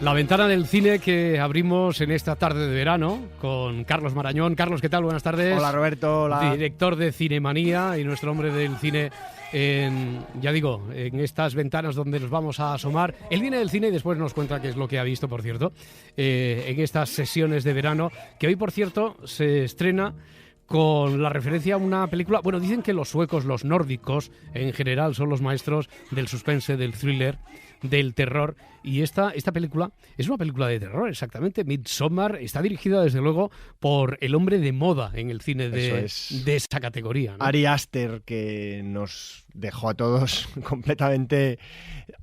La ventana del cine que abrimos en esta tarde de verano con Carlos Marañón. Carlos, ¿qué tal? Buenas tardes. Hola, Roberto. Hola. Director de Cinemanía y nuestro hombre del cine en estas ventanas donde nos vamos a asomar. Él viene del cine y después nos cuenta qué es lo que ha visto, por cierto, en estas sesiones de verano, que hoy, por cierto, se estrena con la referencia a una película. Bueno, dicen que los suecos, los nórdicos, en general son los maestros del suspense, del thriller, del terror, y esta película es una película de terror, exactamente. Midsommar está dirigida desde luego por el hombre de moda en el cine de esa categoría, ¿no? Ari Aster, que nos dejó a todos completamente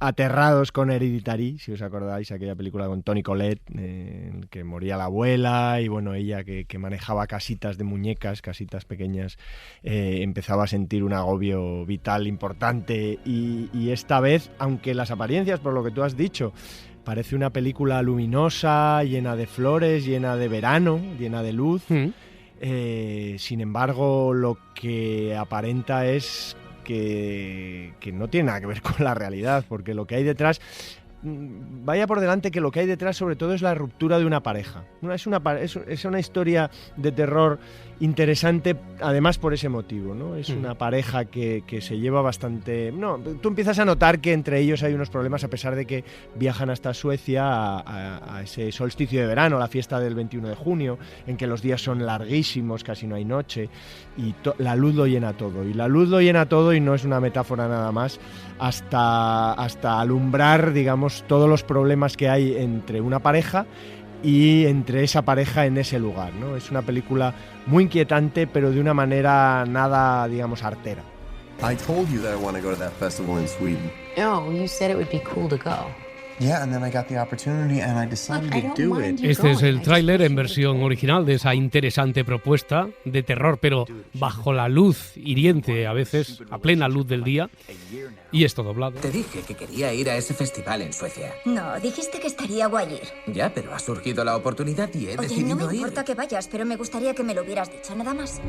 aterrados con Hereditary, si os acordáis, aquella película con Toni Collette, en que moría la abuela y bueno, ella que manejaba casitas de muñecas, casitas pequeñas, empezaba a sentir un agobio vital importante y esta vez, aunque las apariencias, por lo que tú has dicho, parece una película luminosa, llena de flores, llena de verano, llena de luz. Sin embargo, lo que aparenta es que no tiene nada que ver con la realidad, porque lo que hay detrás, vaya por delante que lo que hay detrás sobre todo es la ruptura de una pareja. Es una historia de terror interesante, además por ese motivo, ¿no? Es una pareja que se lleva bastante... No, tú empiezas a notar que entre ellos hay unos problemas a pesar de que viajan hasta Suecia a ese solsticio de verano, la fiesta del 21 de junio, en que los días son larguísimos, casi no hay noche, y la luz lo llena todo. Y la luz lo llena todo, y no es una metáfora nada más, hasta alumbrar, digamos, todos los problemas que hay entre una pareja y entre esa pareja en ese lugar, ¿no? Es una película muy inquietante, pero de una manera nada, digamos, artera. I told you that I want to go to that festival in Sweden. Oh, you said it would be cool to go. Yeah, and then I got the opportunity and I decided to do it. Este es el tráiler en versión original de esa interesante propuesta de terror, pero bajo la luz hiriente, a veces a plena luz del día, y esto doblado. Te dije que quería ir a ese festival en Suecia. No, dijiste que estaría guay ir. Ya, pero ha surgido la oportunidad y he decidido ir. No me importa que vayas, pero me gustaría que me lo hubieras dicho, nada más.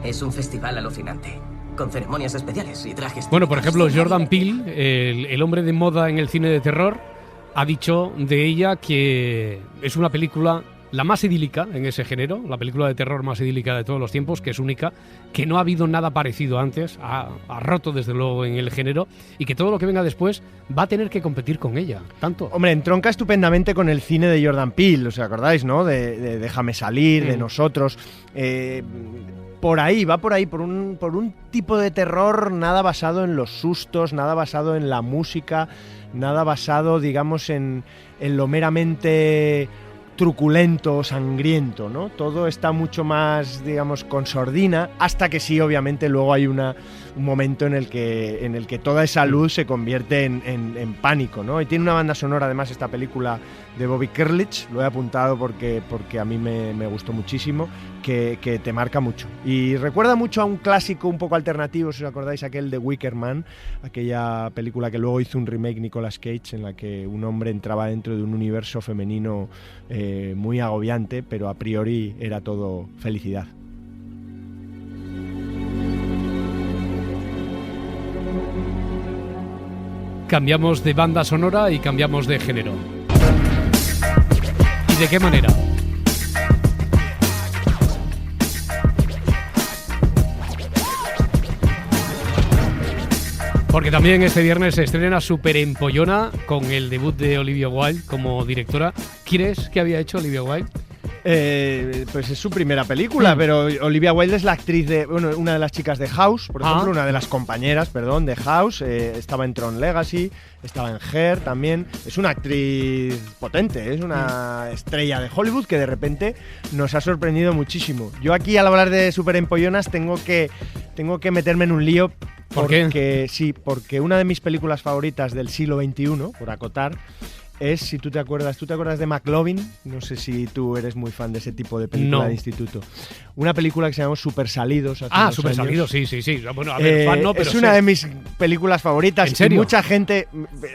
Es un festival alucinante, con ceremonias especiales y trajes. Bueno, por ejemplo, Jordan Peele, el hombre de moda en el cine de terror, ha dicho de ella que es una película la más idílica en ese género, la película de terror más idílica de todos los tiempos, que es única, que no ha habido nada parecido antes, ha roto desde luego en el género, y que todo lo que venga después va a tener que competir con ella, tanto. Hombre, entronca estupendamente con el cine de Jordan Peele, ¿os acordáis, no? De Déjame salir, de Nosotros. Va por ahí, por un tipo de terror nada basado en los sustos, nada basado en la música, nada basado, digamos, en lo meramente truculento, sangriento, ¿no? Todo está mucho más, digamos, con sordina, hasta que sí, obviamente, luego hay un momento en el que toda esa luz se convierte en pánico, ¿no? Y tiene una banda sonora, además, esta película de Bobby Kerlich, lo he apuntado porque a mí me gustó muchísimo, que te marca mucho. Y recuerda mucho a un clásico un poco alternativo, si os acordáis, aquel de Wicker Man, aquella película que luego hizo un remake Nicolas Cage, en la que un hombre entraba dentro de un universo femenino muy agobiante, pero a priori era todo felicidad. Cambiamos de banda sonora y cambiamos de género. ¿Y de qué manera? Porque también este viernes se estrena Super Empollona con el debut de Olivia Wilde como directora. ¿Quién es que había hecho Olivia Wilde? Pues es su primera película, pero Olivia Wilde es la actriz de, bueno, una de las chicas de House, por ejemplo, una de las compañeras, de House, estaba en Tron Legacy, estaba en Her también. Es una actriz potente, es una estrella de Hollywood que de repente nos ha sorprendido muchísimo. Yo aquí, al hablar de Super Empollonas, tengo que meterme en un lío. ¿Por qué? Porque una de mis películas favoritas del siglo XXI, por acotar, es, si tú te acuerdas de McLovin, no sé si tú eres muy fan de ese tipo de película de instituto. Una película que se llama Super Salidos. Super Salidos, sí. Bueno, a ver, fan no, pero es una de mis películas favoritas. ¿En serio? Y mucha gente,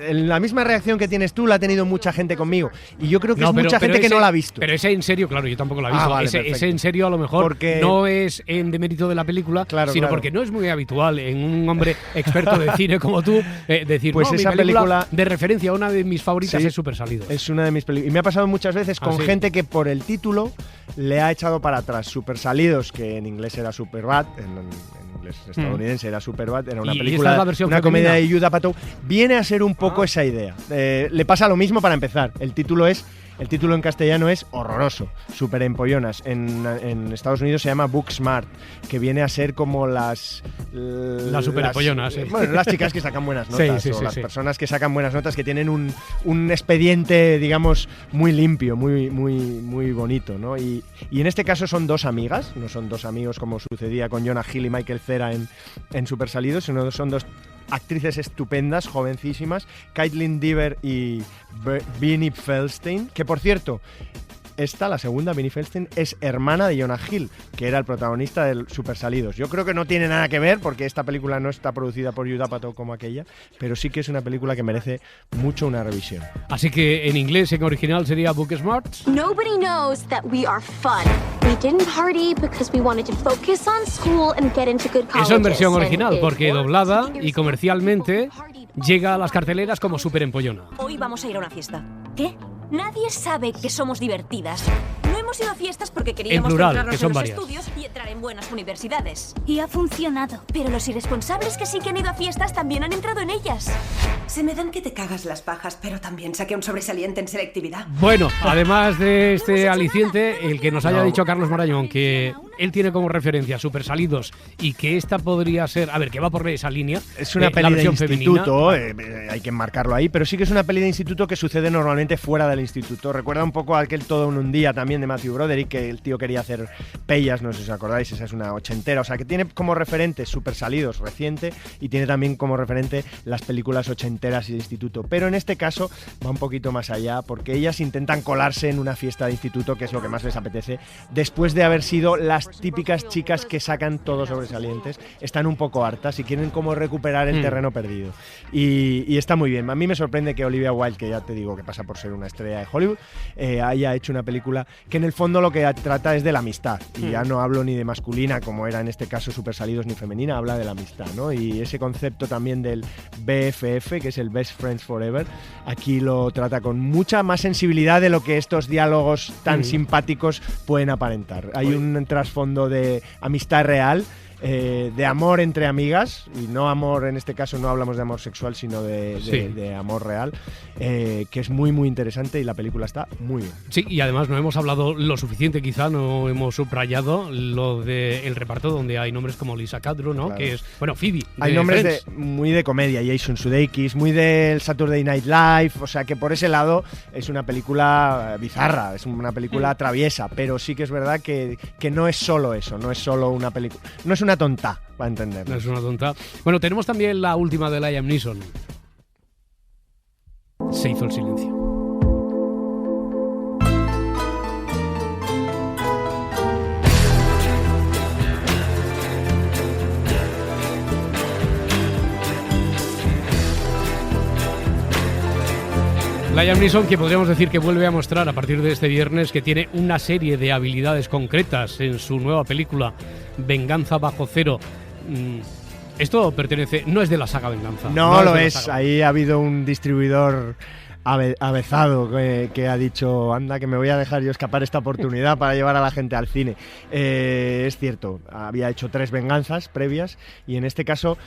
la misma reacción que tienes tú, la ha tenido mucha gente conmigo. Y yo creo que es mucha gente que no la ha visto. Pero ese en serio, claro, yo tampoco la he visto. Vale, ese en serio a lo mejor porque no es en demérito de la película, sino porque no es muy habitual en un hombre experto de cine como tú decir, pues esa película de referencia, una de mis favoritas es Super Salidos. Es una de mis películas. Y me ha pasado muchas veces con gente que por el título le ha echado para atrás. Super Salidos, que en inglés era Superbad, en inglés estadounidense era Superbad, era una película, una comedia de Judd Apatow. Viene a ser un poco esa idea. Le pasa lo mismo para empezar. El título en castellano es horroroso, súper empollonas. En Estados Unidos se llama Booksmart, que viene a ser como las súper empollonas. Bueno, las chicas que sacan buenas notas, las personas que sacan buenas notas, que tienen un expediente, digamos, muy limpio, muy bonito, ¿no? Y en este caso son dos amigas, no son dos amigos como sucedía con Jonah Hill y Michael Cera en Super Salidos, sino son dos actrices estupendas, jovencísimas, Kaitlyn Dever y Beanie Feldstein, que por cierto, la segunda, Beanie Feldstein, es hermana de Jonah Hill, que era el protagonista del Super Salidos. Yo creo que no tiene nada que ver, porque esta película no está producida por Judd Apatow como aquella, pero sí que es una película que merece mucho una revisión. Así que en inglés, en original, sería Booksmart. Nobody knows that we are fun. We didn't party because we wanted to focus on school and get into good colleges. Eso en versión original, porque doblada y comercialmente llega a las carteleras como Super Empollona. Hoy vamos a ir a una fiesta. ¿Qué? Nadie sabe que somos divertidas. No hemos ido a fiestas porque queríamos centrarnos en los estudios y entrar en buenas universidades. Y ha funcionado. Pero los irresponsables que sí que han ido a fiestas también han entrado en ellas. Se me dan que te cagas las pajas, pero también saqué un sobresaliente en selectividad. Bueno, además de este aliciente, el que nos haya dicho Carlos Marañón que él tiene como referencia Super Salidos y que esta podría ser, a ver, que va por esa línea. Es una peli de instituto, hay que enmarcarlo ahí, pero sí que es una peli de instituto que sucede normalmente fuera del instituto. Recuerda un poco a aquel Todo en un día también de Matthew Broderick, que el tío quería hacer pellas, no sé si os acordáis, esa es una ochentera, o sea que tiene como referente Super Salidos reciente y tiene también como referente las películas ochenteras y de instituto, pero en este caso va un poquito más allá, porque ellas intentan colarse en una fiesta de instituto, que es lo que más les apetece, después de haber sido las típicas chicas que sacan todos sobresalientes, están un poco hartas y quieren como recuperar el terreno perdido, y está muy bien. A mí me sorprende que Olivia Wilde, que ya te digo que pasa por ser una estrella de Hollywood, haya hecho una película que en el fondo lo que trata es de la amistad, y ya no hablo ni de masculina, como era en este caso Super Salidos, ni femenina, habla de la amistad, ¿no? Y ese concepto también del BFF, que es el Best Friends Forever, aquí lo trata con mucha más sensibilidad de lo que estos diálogos tan simpáticos pueden aparentar. Hay un trasfondo de amistad real, de amor entre amigas, y no amor, en este caso no hablamos de amor sexual, sino de amor real, que es muy muy interesante, y la película está muy bien. Sí, y además no hemos hablado lo suficiente, quizá no hemos subrayado lo del reparto, donde hay nombres como Lisa Kudrow, ¿no? Claro. Que es, bueno, Phoebe. Hay nombres muy de comedia, Jason Sudeikis, muy del Saturday Night Live, o sea que por ese lado es una película bizarra, es una película traviesa, pero sí que es verdad que no es solo eso, no es solo una película, no es una tonta, para entender. No es una tonta. Bueno, tenemos también la última de Liam Neeson. Se hizo el silencio. Liam Neeson, que podríamos decir que vuelve a mostrar a partir de este viernes que tiene una serie de habilidades concretas en su nueva película Venganza bajo cero. Esto no es de la saga Venganza. No lo es. Ahí ha habido un distribuidor avezado que ha dicho, anda, que me voy a dejar yo escapar esta oportunidad para llevar a la gente al cine. Es cierto, había hecho 3 venganzas previas, y en este caso,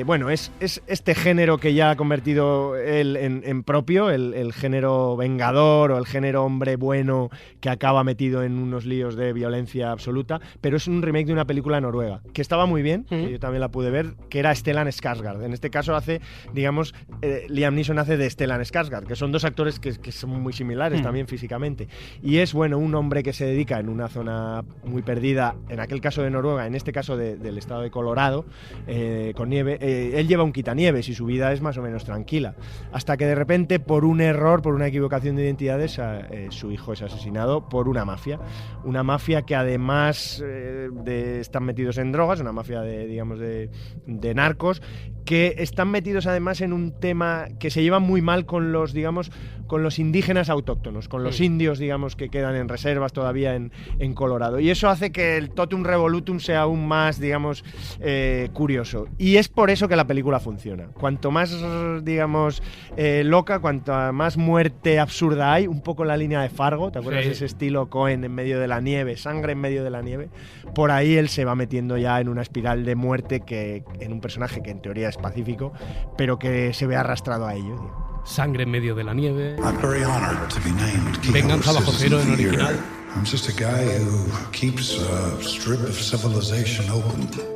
bueno, es este género que ya ha convertido él en propio, el género vengador o el género hombre bueno que acaba metido en unos líos de violencia absoluta, pero es un remake de una película noruega, que estaba muy bien, que yo también la pude ver, que era Stellan Skarsgård. En este caso hace, digamos, Liam Neeson hace de Stellan Skarsgård, que son dos actores que son muy similares también físicamente. Y es, bueno, un hombre que se dedica en una zona muy perdida, en aquel caso de Noruega, en este caso del estado de Colorado, con nieve. Él lleva un quitanieves y su vida es más o menos tranquila. Hasta que de repente, por un error, por una equivocación de identidades, su hijo es asesinado por una mafia. Una mafia que además están metidos en drogas, una mafia de narcos, que están metidos además en un tema que se llevan muy mal con los digamos, con los indígenas autóctonos, con los indios, digamos, que quedan en reservas todavía en Colorado. Y eso hace que el totum revolutum sea aún más, digamos, curioso. Y es por eso que la película funciona. Cuanto más, digamos, loca, cuanto más muerte absurda hay, un poco en la línea de Fargo, ¿te acuerdas de ese estilo Coen en medio de la nieve, sangre en medio de la nieve? Por ahí él se va metiendo ya en una espiral de muerte que en un personaje que en teoría es pacífico, pero que se ve arrastrado a ello, digamos. Sangre en medio de la nieve. Venganza bajo cero en original.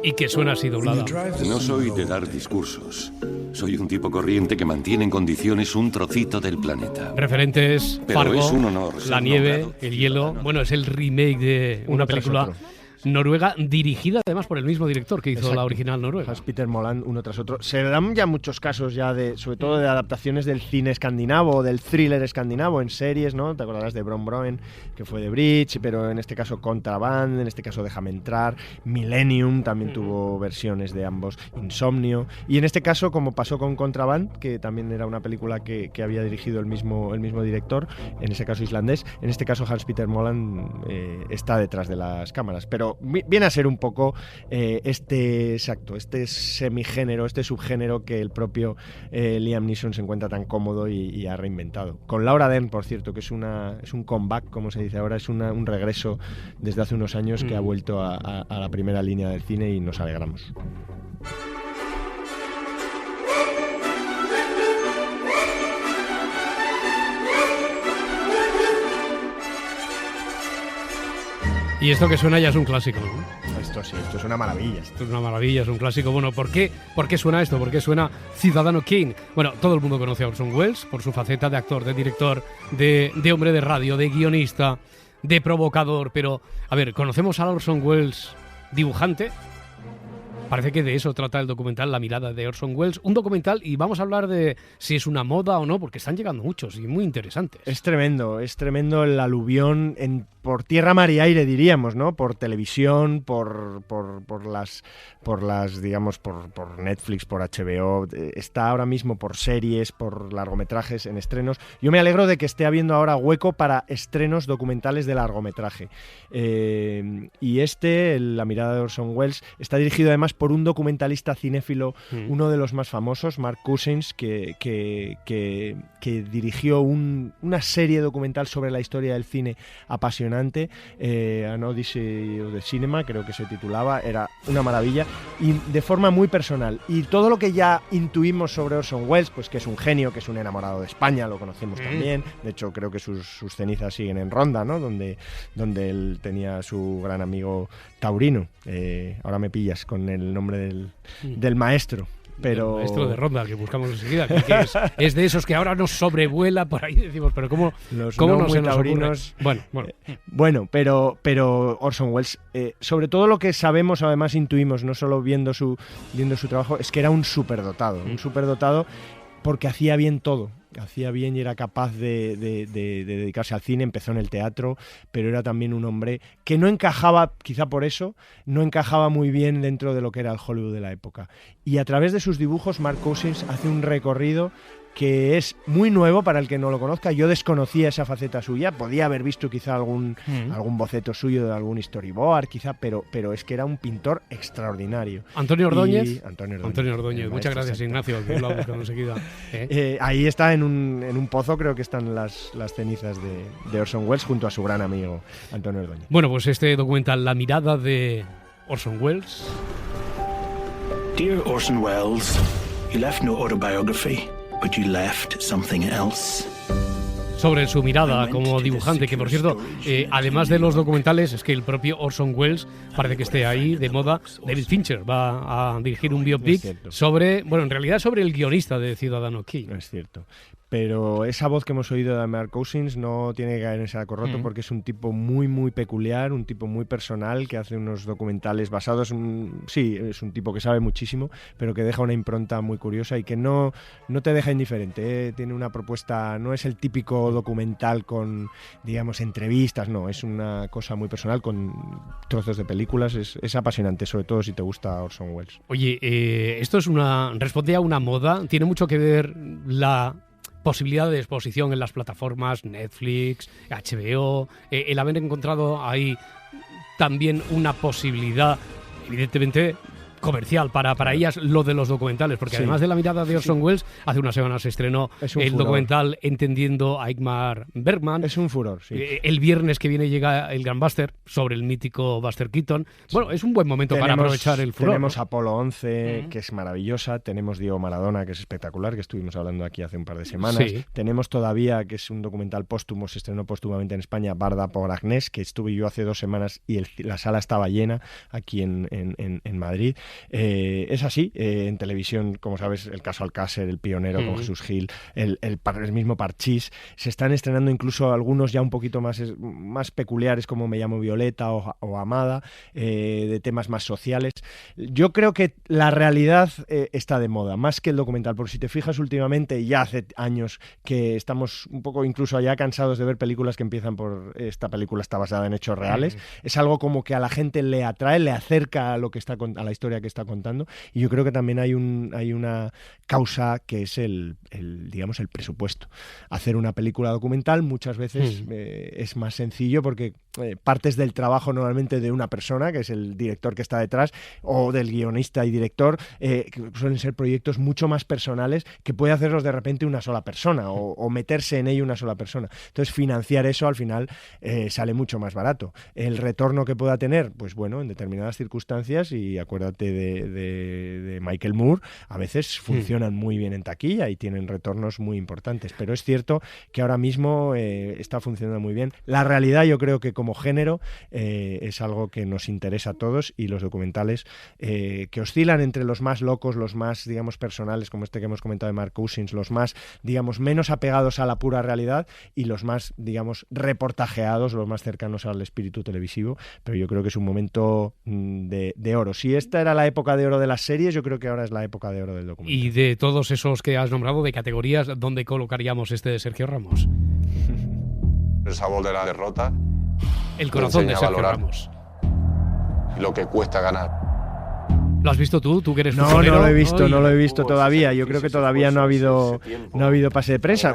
Y que suena así doblada. No soy de dar discursos. Soy un tipo corriente que mantiene en condiciones un trocito del planeta. Referentes, pero Fargo, es un honor la nieve, el hielo. Bueno, es el remake de una película noruega, dirigida además por el mismo director que hizo la original noruega. Hans-Peter Moland, uno tras otro. Se dan ya muchos casos ya sobre todo de adaptaciones del cine escandinavo, del thriller escandinavo en series, ¿no? Te acordarás de Bron Broen, que fue de Bridge, pero en este caso Contraband, en este caso Déjame entrar, Millennium también tuvo versiones de ambos, Insomnio, y en este caso, como pasó con Contraband, que también era una película que había dirigido el mismo director, en ese caso islandés, en este caso Hans-Peter Moland está detrás de las cámaras, pero viene a ser un poco este semigénero, este subgénero que el propio Liam Neeson se encuentra tan cómodo y ha reinventado. Con Laura Dern, por cierto, que es un comeback, como se dice ahora, es un regreso desde hace unos años que ha vuelto a la primera línea del cine y nos alegramos. Y esto que suena ya es un clásico, ¿no? Esto es una maravilla. Esto es una maravilla, es un clásico. Bueno, ¿por qué suena esto? ¿Por qué suena Ciudadano Kane? Bueno, todo el mundo conoce a Orson Welles por su faceta de actor, de director, de hombre de radio, de guionista, de provocador. Pero, a ver, ¿conocemos a Orson Welles dibujante? Parece que de eso trata el documental La mirada de Orson Welles. Un documental, y vamos a hablar de si es una moda o no, porque están llegando muchos y muy interesantes. Es tremendo el aluvión por tierra, mar y aire, diríamos, ¿no? Por televisión, por las, digamos, por Netflix, por HBO. Está ahora mismo por series, por largometrajes en estrenos. Yo me alegro de que esté habiendo ahora hueco para estrenos documentales de largometraje. Y La mirada de Orson Welles, está dirigido además por un documentalista cinéfilo, uno de los más famosos, Mark Cousins, que dirigió una serie documental sobre la historia del cine apasionante, An Odyssey of the Cinema, creo que se titulaba, era una maravilla, y de forma muy personal. Y todo lo que ya intuimos sobre Orson Welles, pues que es un genio, que es un enamorado de España, lo conocemos también, de hecho creo que sus cenizas siguen en Ronda, ¿no? Donde él tenía a su gran amigo taurino, ahora me pillas con el nombre del maestro. Pero... El maestro de Ronda, que buscamos enseguida, que es de esos que ahora nos sobrevuela por ahí, decimos, pero ¿cómo no se nos ocurre? Bueno, pero Orson Welles, sobre todo lo que sabemos, además intuimos, no solo viendo su trabajo, es que era un superdotado porque hacía bien todo. Hacía bien y era capaz de dedicarse al cine, empezó en el teatro, pero era también un hombre que no encajaba, quizá por eso, no encajaba muy bien dentro de lo que era el Hollywood de la época. Y a través de sus dibujos, Mark Cousins hace un recorrido que es muy nuevo para el que no lo conozca. Yo desconocía esa faceta suya, podía haber visto quizá algún boceto suyo de algún storyboard, quizá, pero es que era un pintor extraordinario. Antonio Ordóñez. Antonio Ordóñez. Muchas gracias, Ignacio, que lo ha buscado enseguida. Ahí está en un pozo, creo que están las cenizas de Orson Welles junto a su gran amigo Antonio Ordóñez. Bueno, pues este documental, La mirada de Orson Welles. Dear Orson Welles, you left no autobiography. But you left something else. Sobre su mirada como dibujante, que por cierto, además de los documentales, es que el propio Orson Welles parece que esté ahí de moda. David Fincher va a dirigir un biopic sobre el guionista de Ciudadano Kane. Es cierto. Pero esa voz que hemos oído de Mark Cousins no tiene que caer en saco roto porque es un tipo muy, muy peculiar, un tipo muy personal que hace unos documentales basados es un tipo que sabe muchísimo, pero que deja una impronta muy curiosa y que no te deja indiferente. Tiene una propuesta, no es el típico documental con, digamos, entrevistas, no, es una cosa muy personal con trozos de películas, es apasionante, sobre todo si te gusta Orson Welles. Oye, esto responde a una moda, tiene mucho que ver posibilidad de exposición en las plataformas Netflix, HBO, el haber encontrado ahí también una posibilidad, evidentemente, comercial para ellas, lo de los documentales, porque además de La mirada de Orson Welles, hace unas semanas se estrenó el documental Entendiendo a Ingmar Bergman. Es un furor, sí. El viernes que viene llega el gran Buster, sobre el mítico Buster Keaton. Bueno, es un buen momento para aprovechar el furor. Tenemos Apolo 11, que es maravillosa, tenemos Diego Maradona, que es espectacular, que estuvimos hablando aquí hace un par de semanas. Sí. Tenemos todavía, que es un documental póstumo, se estrenó póstumamente en España, Barda por Agnés, que estuve yo hace 2 semanas y la sala estaba llena aquí en Madrid. Es así, en televisión, como sabes, el caso Alcácer, El pionero con Jesús Gil, el mismo Parchís, se están estrenando incluso algunos ya un poquito más peculiares, como Me llamo Violeta o Amada, de temas más sociales. Yo creo que la realidad está de moda, más que el documental, porque si te fijas últimamente, ya hace años que estamos un poco incluso ya cansados de ver películas que empiezan por esta película está basada en hechos reales. Es algo como que a la gente le atrae, le acerca a lo que está a la historia que está contando, y yo creo que también hay una causa que es el presupuesto. Hacer una película documental muchas veces es más sencillo porque partes del trabajo normalmente de una persona, que es el director que está detrás, o del guionista y director, que suelen ser proyectos mucho más personales que puede hacerlos de repente una sola persona o meterse en ello una sola persona. Entonces financiar eso al final sale mucho más barato. El retorno que pueda tener, pues bueno, en determinadas circunstancias, y acuérdate de Michael Moore, a veces funcionan muy bien en taquilla y tienen retornos muy importantes, pero es cierto que ahora mismo está funcionando muy bien. La realidad, yo creo que como género es algo que nos interesa a todos, y los documentales que oscilan entre los más locos, los más, digamos, personales, como este que hemos comentado de Mark Cousins, los más, digamos, menos apegados a la pura realidad, y los más, digamos, reportajeados, los más cercanos al espíritu televisivo. Pero yo creo que es un momento de oro. Si esta era la época de oro de las series, yo creo que ahora es la época de oro del documental. Y de todos esos que has nombrado, de categorías, ¿dónde colocaríamos este de Sergio Ramos? El sabor de la derrota. El corazón de Sergio Ramos. Lo que cuesta ganar. ¿Lo has visto tú? ¿Tú que eres No, futbolero? no lo he visto todavía. Yo creo que todavía no ha habido pase de prensa.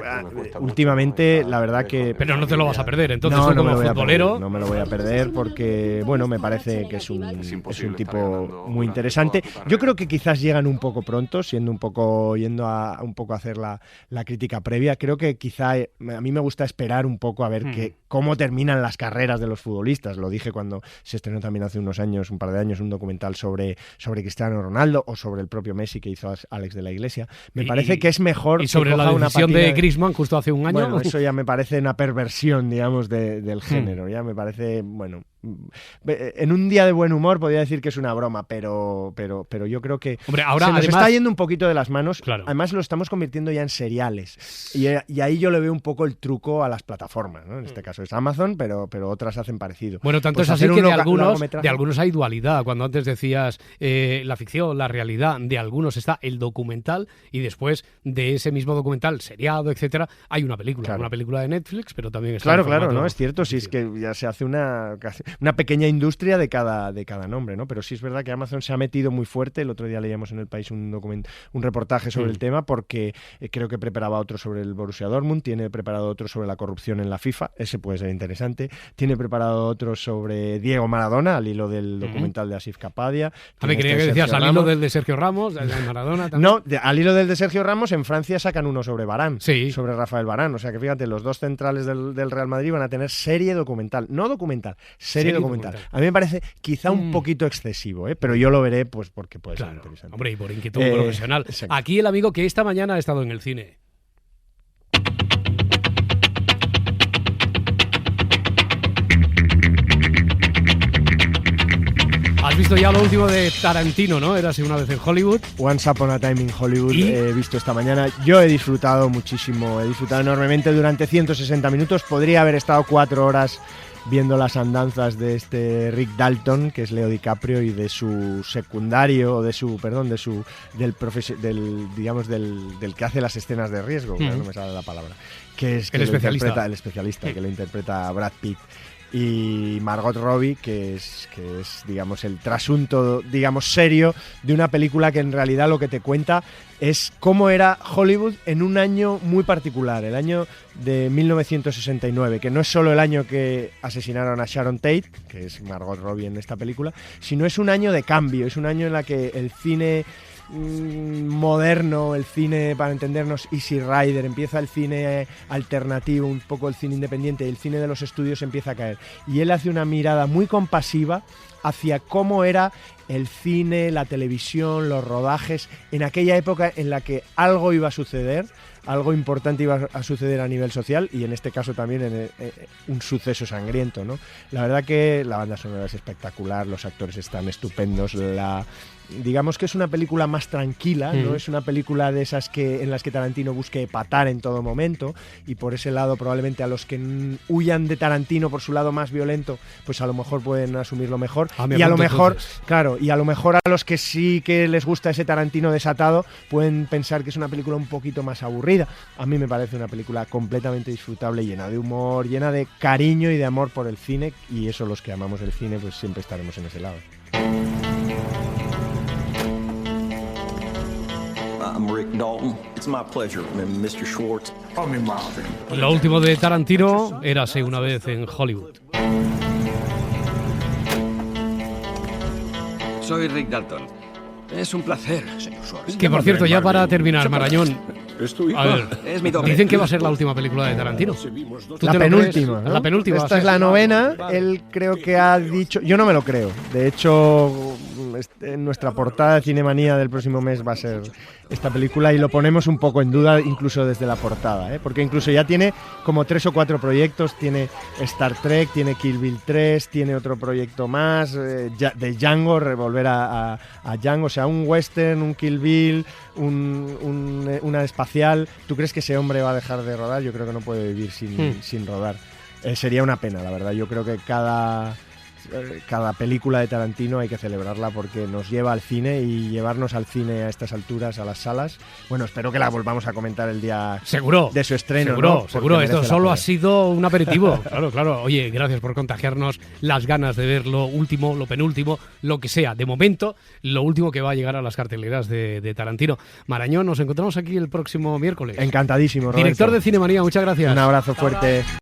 Últimamente, la verdad que... Pero no te lo vas a perder, entonces, tú como futbolero... No me lo voy a perder porque, bueno, me parece que es un tipo muy interesante. Yo creo que quizás llegan un poco pronto, yendo a hacer la crítica previa. Creo que quizá a mí me gusta esperar un poco a ver cómo terminan las carreras de los futbolistas. Lo dije cuando se estrenó también hace un par de años, un documental sobre Cristiano Ronaldo, o sobre el propio Messi que hizo Alex de la Iglesia. Me parece que es mejor... Y sobre la decisión de Griezmann justo hace un año. Bueno, eso ya me parece una perversión, digamos, del género. Ya me parece, bueno... En un día de buen humor podría decir que es una broma, pero yo creo que ahora, se nos está yendo un poquito de las manos. Claro. Además lo estamos convirtiendo ya en seriales, y ahí yo le veo un poco el truco a las plataformas, ¿no? En este caso es Amazon, pero otras hacen parecido. Bueno, tanto pues es así que de algunos hay dualidad. Cuando antes decías la ficción, la realidad, de algunos está el documental, y después de ese mismo documental, seriado, etcétera, hay una película. Claro. Una película de Netflix, pero también está Claro, no, es cierto, sí, es que ya se hace una pequeña industria de cada nombre, ¿no? Pero sí es verdad que Amazon se ha metido muy fuerte. El otro día leíamos en El País un reportaje sobre el tema, porque creo que preparaba otro sobre el Borussia Dortmund, tiene preparado otro sobre la corrupción en la FIFA, ese puede ser interesante, tiene preparado otro sobre Diego Maradona, al hilo del documental de Asif Kapadia. A ver, creía que decías al hilo del de Sergio Ramos, de Maradona también. No, al hilo del de Sergio Ramos, en Francia sacan uno sobre Varane, sobre Rafael Varane, o sea que fíjate, los dos centrales del Real Madrid van a tener serie documental, no documental, serie documental. A mí me parece quizá un poquito excesivo, pero yo lo veré pues porque puede ser interesante. Hombre, y por inquietud profesional. Exacto. Aquí el amigo que esta mañana ha estado en el cine. Has visto ya lo último de Tarantino, ¿no? Érase una vez en Hollywood. Once Upon a Time in Hollywood. He visto esta mañana. Yo he disfrutado muchísimo, he disfrutado enormemente durante 160 minutos. Podría haber estado 4 horas viendo las andanzas de este Rick Dalton, que es Leo DiCaprio, y de su secundario, del que hace las escenas de riesgo, no me sale la palabra, que es el especialista, que lo interpreta Brad Pitt. y Margot Robbie, que es digamos, el trasunto, digamos, serio de una película que en realidad lo que te cuenta es cómo era Hollywood en un año muy particular, el año de 1969, que no es solo el año que asesinaron a Sharon Tate, que es Margot Robbie en esta película, sino es un año de cambio, es un año en el que el cine moderno, el cine, para entendernos, Easy Rider, empieza el cine alternativo, un poco el cine independiente, y el cine de los estudios empieza a caer. Y él hace una mirada muy compasiva hacia cómo era el cine, la televisión, los rodajes, en aquella época en la que algo iba a suceder, algo importante iba a suceder a nivel social, y en este caso también en un suceso sangriento, ¿no? La verdad que la banda sonora es espectacular, los actores están estupendos, digamos que es una película más tranquila, no es una película de esas en las que Tarantino busque epatar en todo momento, y por ese lado probablemente a los que huyan de Tarantino por su lado más violento, pues a lo mejor pueden asumirlo mejor, y a lo mejor, claro, y a lo mejor a los que sí que les gusta ese Tarantino desatado pueden pensar que es una película un poquito más aburrida. A mí me parece una película completamente disfrutable, llena de humor, llena de cariño y de amor por el cine, y eso, los que amamos el cine, pues siempre estaremos en ese lado. I'm Rick Dalton. It's my pleasure, Mr. Schwartz. Lo último de Tarantino, érase una vez en Hollywood. Soy Rick Dalton. Es un placer, señor Schwartz. Que por cierto, ya para terminar, Marañón, a ver, es mi doble. dicen que va a ser la última película de Tarantino. La penúltima, ¿no? La penúltima. Esta es la novena. Él creo que ha dicho... Yo no me lo creo. De hecho, en nuestra portada de Cinemanía del próximo mes va a ser esta película, y lo ponemos un poco en duda incluso desde la portada, ¿eh? Porque incluso ya tiene como 3 o 4 proyectos. Tiene Star Trek, tiene Kill Bill 3, tiene otro proyecto más, de Django, revolver a Django, o sea, un western, un Kill Bill, una espacial. ¿Tú crees que ese hombre va a dejar de rodar? Yo creo que no puede vivir sin rodar. Sería una pena, la verdad. Yo creo que cada película de Tarantino hay que celebrarla, porque nos lleva al cine, y llevarnos al cine a estas alturas, a las salas, bueno, espero que la volvamos a comentar el día de su estreno. Seguro, esto solo ha sido un aperitivo. Claro. Oye, gracias por contagiarnos las ganas de ver lo último, lo penúltimo, lo que sea. De momento, lo último que va a llegar a las carteleras de Tarantino. Marañón, nos encontramos aquí el próximo miércoles. Encantadísimo, Roberto. Director de Cinemanía, muchas gracias. Un abrazo fuerte.